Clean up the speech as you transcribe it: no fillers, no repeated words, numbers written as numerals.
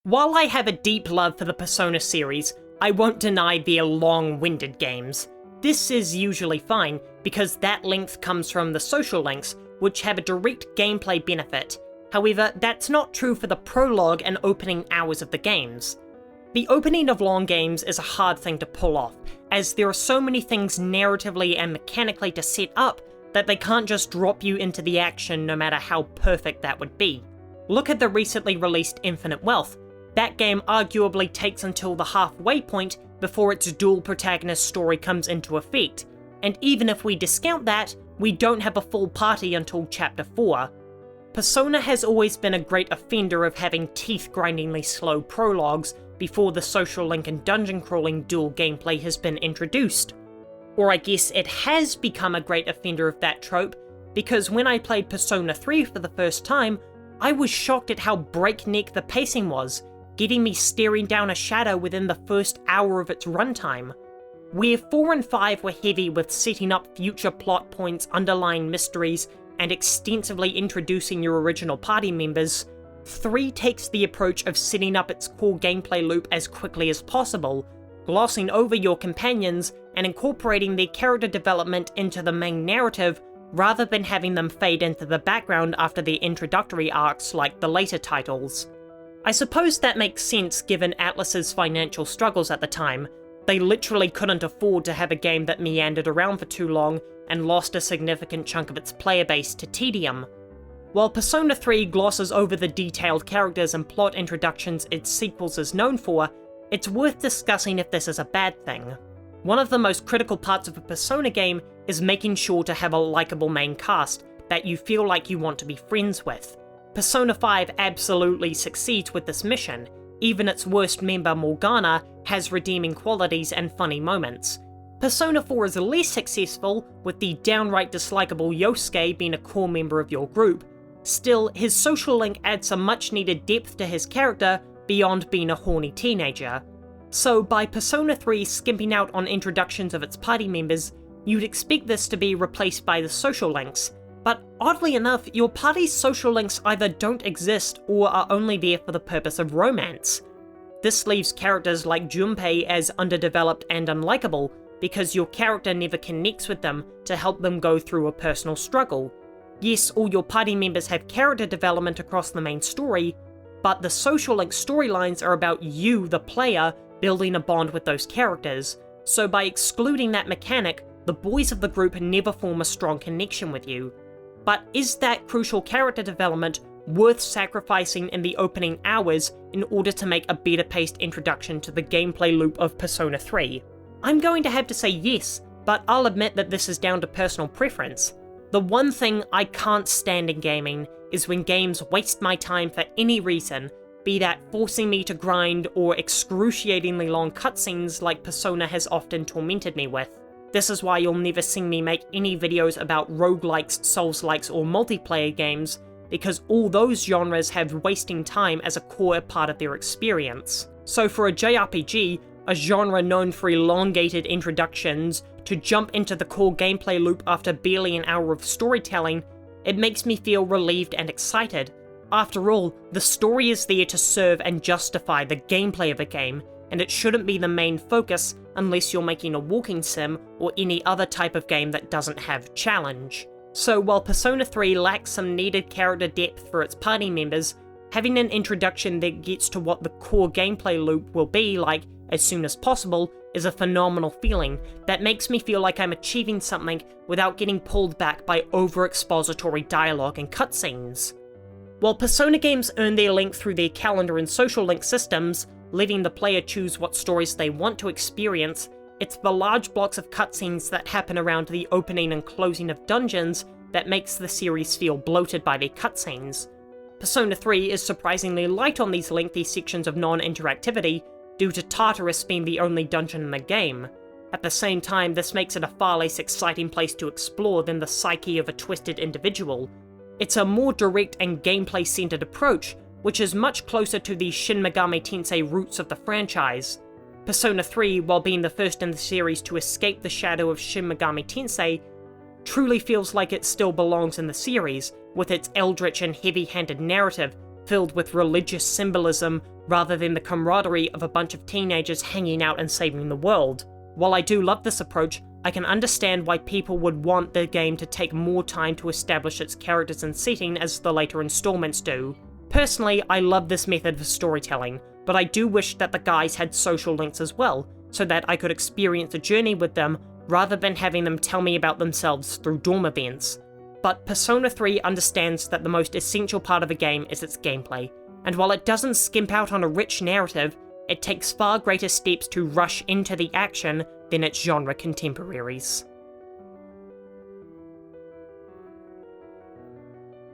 While I have a deep love for the Persona series, I won't deny their long-winded games. This is usually fine, because that length comes from the social links, which have a direct gameplay benefit. However, that's not true for the prologue and opening hours of the games. The opening of long games is a hard thing to pull off, as there are so many things narratively and mechanically to set up that they can't just drop you into the action no matter how perfect that would be. Look at the recently released Infinite Wealth. That game arguably takes until the halfway point before its dual protagonist story comes into effect, and even if we discount that, we don't have a full party until Chapter 4. Persona has always been a great offender of having teeth-grindingly slow prologues before the social link and dungeon crawling dual gameplay has been introduced. Or I guess it has become a great offender of that trope, because when I played Persona 3 for the first time, I was shocked at how breakneck the pacing was, getting me staring down a shadow within the first hour of its runtime. Where 4 and 5 were heavy with setting up future plot points, underlying mysteries, and extensively introducing your original party members, 3 takes the approach of setting up its core gameplay loop as quickly as possible, glossing over your companions and incorporating their character development into the main narrative rather than having them fade into the background after their introductory arcs like the later titles. I suppose that makes sense given Atlus's financial struggles at the time. They literally couldn't afford to have a game that meandered around for too long and lost a significant chunk of its player base to tedium. While Persona 3 glosses over the detailed characters and plot introductions its sequels is known for, it's worth discussing if this is a bad thing. One of the most critical parts of a Persona game is making sure to have a likable main cast that you feel like you want to be friends with. Persona 5 absolutely succeeds with this mission. Even its worst member, Morgana, has redeeming qualities and funny moments. Persona 4 is less successful, with the downright dislikable Yosuke being a core member of your group. Still, his social link adds some much needed depth to his character beyond being a horny teenager. So by Persona 3 skimping out on introductions of its party members, you'd expect this to be replaced by the social links. But oddly enough, your party's social links either don't exist or are only there for the purpose of romance. This leaves characters like Junpei as underdeveloped and unlikable, because your character never connects with them to help them go through a personal struggle. Yes, all your party members have character development across the main story, but the social link storylines are about you, the player, building a bond with those characters. So by excluding that mechanic, the boys of the group never form a strong connection with you. But is that crucial character development worth sacrificing in the opening hours in order to make a better paced introduction to the gameplay loop of Persona 3? I'm going to have to say yes, but I'll admit that this is down to personal preference. The one thing I can't stand in gaming is when games waste my time for any reason, be that forcing me to grind or excruciatingly long cutscenes like Persona has often tormented me with. This is why you'll never see me make any videos about roguelikes, souls-likes, or multiplayer games, because all those genres have wasting time as a core part of their experience. So for a JRPG, a genre known for elongated introductions, to jump into the core gameplay loop after barely an hour of storytelling, it makes me feel relieved and excited. After all, the story is there to serve and justify the gameplay of a game, and it shouldn't be the main focus unless you're making a walking sim or any other type of game that doesn't have challenge. So while Persona 3 lacks some needed character depth for its party members, having an introduction that gets to what the core gameplay loop will be like as soon as possible is a phenomenal feeling that makes me feel like I'm achieving something without getting pulled back by over-expository dialogue and cutscenes. While Persona games earn their length through their calendar and social link systems, letting the player choose what stories they want to experience, it's the large blocks of cutscenes that happen around the opening and closing of dungeons that makes the series feel bloated by their cutscenes. Persona 3 is surprisingly light on these lengthy sections of non-interactivity, due to Tartarus being the only dungeon in the game. At the same time, this makes it a far less exciting place to explore than the psyche of a twisted individual. It's a more direct and gameplay-centered approach, which is much closer to the Shin Megami Tensei roots of the franchise. Persona 3, while being the first in the series to escape the shadow of Shin Megami Tensei, truly feels like it still belongs in the series, with its eldritch and heavy-handed narrative, filled with religious symbolism rather than the camaraderie of a bunch of teenagers hanging out and saving the world. While I do love this approach, I can understand why people would want the game to take more time to establish its characters and setting as the later installments do. Personally, I love this method of storytelling, but I do wish that the guys had social links as well, so that I could experience a journey with them rather than having them tell me about themselves through dorm events. But Persona 3 understands that the most essential part of a game is its gameplay, and while it doesn't skimp out on a rich narrative, it takes far greater steps to rush into the action than its genre contemporaries.